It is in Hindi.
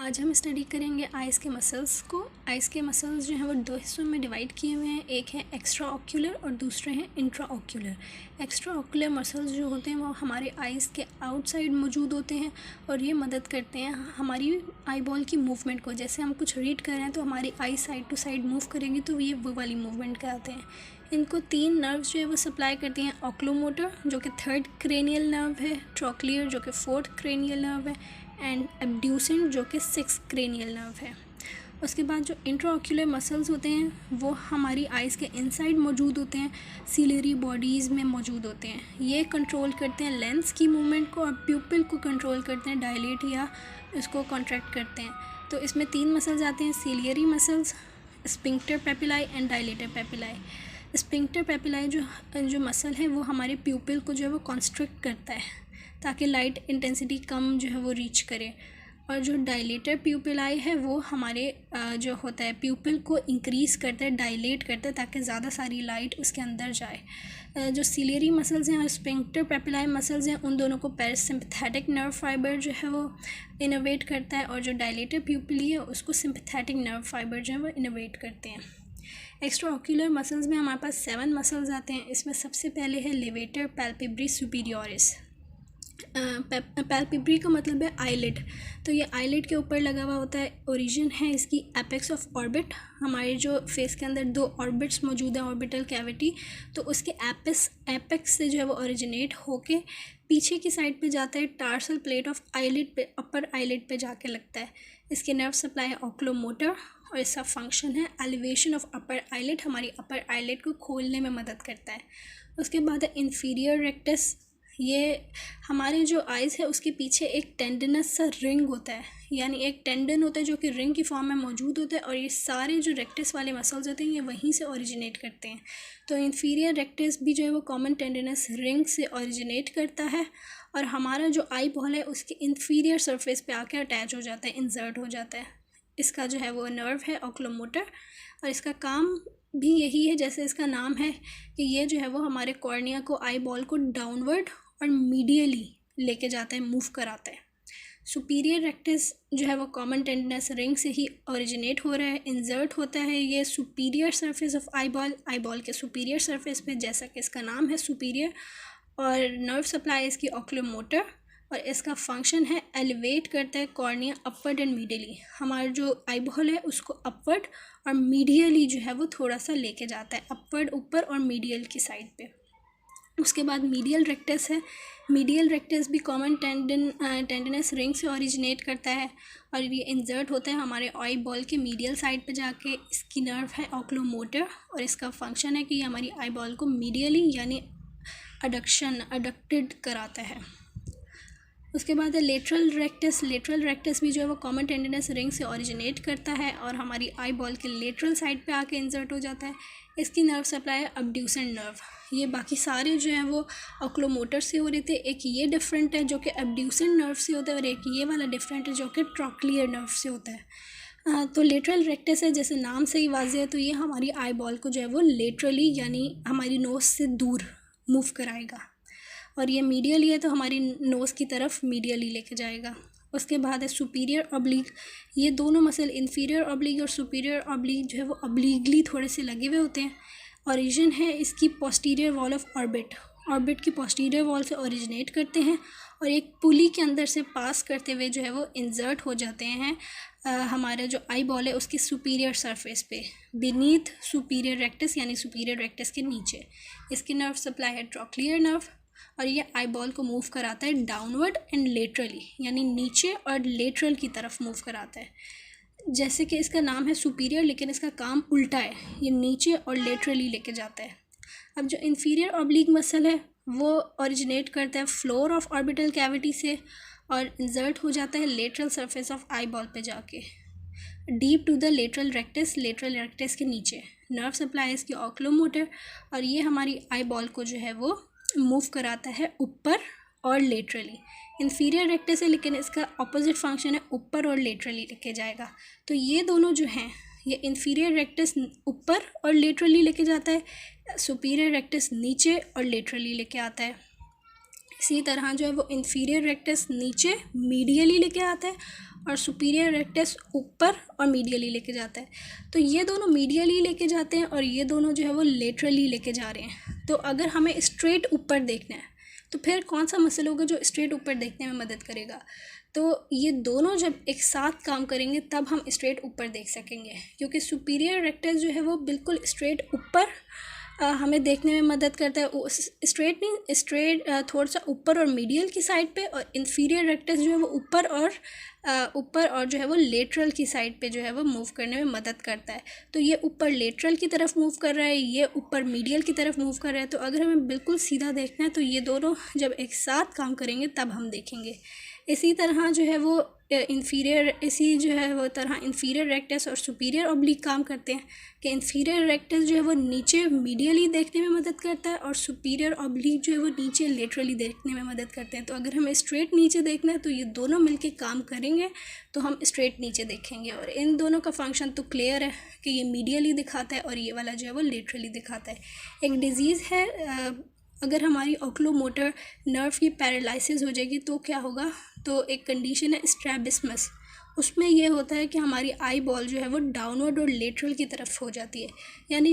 आज हम स्टडी करेंगे आइज़ के मसल्स को। आइज़ के मसल्स जो हैं वो दो हिस्सों में डिवाइड किए हुए हैं, एक है एक्स्ट्रा ऑक्यूलर और दूसरे हैं intra ocular. Extra ocular muscles जो होते हैं वो हमारे आइज़ के आउटसाइड मौजूद होते हैं और ये मदद करते हैं हमारी आई बॉल की मूवमेंट को। जैसे हम कुछ रीड कर रहे हैं तो हमारी आई साइड टू साइड मूव करेंगी तो ये वो वाली मूवमेंट कराते हैं। इनको 3 नर्व्स जो है वो सप्लाई करती हैं, ऑक्लोमोटर जो कि 3rd क्रेनियल नर्व है, ट्रोक्लियर जो कि 4th क्रेनियल नर्व है एंड एब्ड्यूसेंट जो कि 6th क्रेनियल नर्व है। उसके बाद जो इंट्राऑक्यूलर मसल्स होते हैं वो हमारी आइज़ के इनसाइड मौजूद होते हैं, सीलरी बॉडीज़ में मौजूद होते हैं। ये कंट्रोल करते हैं लेंस की मूवमेंट को और प्यूपिल को कंट्रोल करते हैं, डायलेट या इसको कॉन्ट्रैक्ट करते हैं। तो इसमें 3 मसल्स आते हैं, ciliary muscles, sphincter pupillae and dilator pupillae. Sphincter pupillae जो मसल है वो हमारे प्यूपिल को जो है वो कॉन्स्ट्रिक्ट करता है ताकि लाइट इंटेंसिटी कम जो है वो रीच करे, और जो डायलेटर प्यूपिलाई है वो हमारे जो होता है प्यूपिल को इंक्रीज़ करता है, डायलेट करता है ताकि ज़्यादा सारी लाइट उसके अंदर जाए। जो सीलियरी मसल्स हैं और स्फिंक्टर पेपिलाई मसल्स हैं उन दोनों को पैरासिम्पैथेटिक नर्व फाइबर जो है वो इनोवेट करता है, और जो डायलेटर प्यूपिली है उसको सिम्पैथेटिक नर्व फाइबर जो है वो इनोवेट करते हैं। एक्स्ट्रा ऑक्यूलर मसल्स में हमारे पास 7 मसल्स आते हैं। इसमें सबसे पहले है लेवेटर पैल्पेब्री सुपीरियोरिस। पैल्पेब्री का मतलब है आईलिड, तो ये आईलिड के ऊपर लगा हुआ होता है। ओरिजिन है इसकी एपेक्स ऑफ ऑर्बिट, हमारे जो फेस के अंदर 2 ऑर्बिट्स मौजूद हैं, ऑर्बिटल कैविटी, तो उसके एपेक्स से जो है वो ओरिजिनेट होके पीछे की साइड पे जाता है, टार्सल प्लेट ऑफ आईलिड पे, अपर आईलिड पे जाके लगता है। इसके नर्व सप्लाई है ऑक्लोमोटर और इसका फंक्शन है एलिवेशन ऑफ अपर आईलिड, हमारी अपर आईलिड को खोलने में मदद करता है। उसके बाद है इंफीरियर रेक्टस। ये हमारे जो आइज़ है उसके पीछे एक टेंडनस सा रिंग होता है, यानी एक टेंडन होता है जो कि रिंग की फॉर्म में मौजूद होता है, और ये सारे जो रेक्टस वाले मसल्स होते हैं ये वहीं से ओरिजिनेट करते हैं। तो इंफीरियर रेक्टस भी जो है वो कॉमन टेंडनस रिंग से ओरिजिनेट करता है, और हमारा जो आई बॉल है उसके इंफीरियर सरफेस पे आके अटैच हो जाता है, इंसर्ट हो जाता है। इसका जो है वो नर्व है ऑक्लोमोटर, और इसका काम भी यही है जैसे इसका नाम है कि ये जो है वो हमारे कॉर्निया को, आई बॉल को डाउनवर्ड और मीडियली लेके जाता है, मूव कराता है। सुपीरियर रेक्टस जो है वो कॉमन टेंडनस रिंग से ही ओरिजिनेट हो रहा है, इंसर्ट होता है ये superior surface of eye ball के सुपीरियर सरफेस पे, जैसा कि इसका नाम है सुपीरियर, और नर्व सप्लाई इसकी ऑक्लोमोटर, और इसका फंक्शन है एलिवेट करता है कॉर्निया अपवर्ड एंड मीडियली। हमारा जो आई बॉल है उसको अपवर्ड और मीडियली जो है वो थोड़ा सा लेके जाता है, अपवर्ड ऊपर और मीडियल की साइड पे। उसके बाद मीडियल रेक्टस है। मीडियल रेक्टस भी कॉमन टेंडनस रिंग से ओरिजिनेट करता है, और ये इंसर्ट होता है हमारे आई बॉल के मीडियल साइड पे जाके। इसकी नर्व है ऑक्लोमोटर, और इसका फंक्शन है कि ये हमारी आई बॉल को मीडियली यानी अडक्टेड कराता है। उसके बाद है लेटरल रेक्टस। लेटरल रेक्टस भी जो है वो कॉमन टेंडनस रिंग से ओरिजिनेट करता है और हमारी आई बॉल के लेटरल साइड पे आके इंसर्ट हो जाता है। इसकी नर्व सप्लाई है अब्ड्यूसेंट नर्व। ये बाकी सारे जो हैं वो ऑक्लोमोटर से हो रहे थे, एक ये डिफरेंट है जो कि अब्ड्यूसेंट नर्व से होता है, और एक ये वाला डिफरेंट है जो कि ट्रोक्लियर नर्व से होता है। तो लेटरल रेक्टस है, जैसे नाम से ही वाज़ेह है, तो ये हमारी आई बॉल को जो है वो लेटरली यानी हमारी नोज़ से दूर मूव कराएगा, और ये मीडियली है तो हमारी नोज़ की तरफ मीडियली लेके जाएगा। उसके बाद है सुपीरियर ऑब्लिक। ये दोनों मसल इन्फीरियर ऑब्लिक और सुपीरियर ऑब्लिक जो है वो ऑब्लिकली थोड़े से लगे हुए होते हैं। ओरिजिन है इसकी पोस्टीरियर वॉल ऑफ ऑर्बिट की पोस्टीरियर वॉल से ओरिजिनेट करते हैं, और एक पुली के अंदर से पास करते हुए जो है वो इंसर्ट हो जाते हैं हमारा जो आई बॉल है उसके सुपीरियर सरफेस पे, बीनीथ सुपीरियर रेक्टस यानी सुपीरियर रेक्टस के नीचे। इसकी नर्व सप्लाई है ट्रोक्लियर नर्व, और ये आई बॉल को मूव कराता है डाउनवर्ड एंड लेटरली, यानी नीचे और लेटरल की तरफ मूव कराता है। जैसे कि इसका नाम है सुपीरियर, लेकिन इसका काम उल्टा है, ये नीचे और लेटरली लेके जाता है। अब जो इंफीरियर ऑब्लिक मसल है वो ओरिजिनेट करता है फ्लोर ऑफ ऑर्बिटल कैविटी से, और इंसर्ट हो जाता है lateral surface of eyeball पे जाके, deep to the lateral rectus के नीचे। नर्व सप्लाई इसकी ऑक्लोमोटर, और ये हमारी आई बॉल को जो है वो मूव कराता है ऊपर और लेटरली। इन्फीरियर रेक्टस है लेकिन इसका ऑपोजिट फंक्शन है, ऊपर और लेटरली लेके जाएगा। तो ये दोनों जो हैं, ये इन्फीरियर रेक्टस ऊपर और लेटरली लेके जाता है, सुपीरियर रेक्टस नीचे और लेटरली लेके आता है। इसी तरह जो है वो इन्फीरियर रेक्टस नीचे मीडियली लेके आता है और सुपीरियर रेक्टस ऊपर और मीडियली लेके जाता है। तो ये दोनों मीडियली लेके जाते हैं और ये दोनों जो है वो लेटरली लेके जा रहे हैं। तो अगर हमें स्ट्रेट ऊपर देखना है तो फिर कौन सा मसल होगा जो स्ट्रेट ऊपर देखने में मदद करेगा? तो ये दोनों जब एक साथ काम करेंगे तब हम स्ट्रेट ऊपर देख सकेंगे, क्योंकि सुपीरियर रेक्टस जो है वो बिल्कुल स्ट्रेट ऊपर हमें देखने में मदद करता है। स्ट्रेट नहीं, स्ट्रेट थोड़ा सा ऊपर और मीडियल की साइड पे, और इन्फीरियर रेक्टस जो है वो ऊपर और जो है वो लेटरल की साइड पे जो है वो मूव करने में मदद करता है। तो ये ऊपर लेटरल की तरफ मूव कर रहा है, ये ऊपर मीडियल की तरफ मूव कर रहा है। तो अगर हमें बिल्कुल सीधा देखना है तो ये दोनों जब एक साथ काम करेंगे तब हम देखेंगे। इसी तरह जो है वो तरह इन्फीरियर रेक्टस और सुपीरियर ऑब्लिक काम करते हैं कि इन्फीरियर रेक्टस जो है वो नीचे मीडियली देखने में मदद करता है और सुपीरियर ऑब्लिक जो है वो नीचे लेटरली देखने में मदद करते हैं। तो अगर हमें स्ट्रेट नीचे देखना है तो ये दोनों मिलके काम करेंगे तो हम स्ट्रेट नीचे देखेंगे। और इन दोनों का फंक्शन तो क्लियर है कि ये मीडियली दिखाता है और ये वाला जो है वो लेटरली दिखाता है। एक डिज़ीज़ है, अगर हमारी ऑक्लोमोटर नर्व की पैरालिसिस हो जाएगी तो क्या होगा? तो एक कंडीशन है स्ट्रैबिस्मस, उसमें ये होता है कि हमारी आई बॉल जो है वो डाउनवर्ड और लेटरल की तरफ हो जाती है, यानी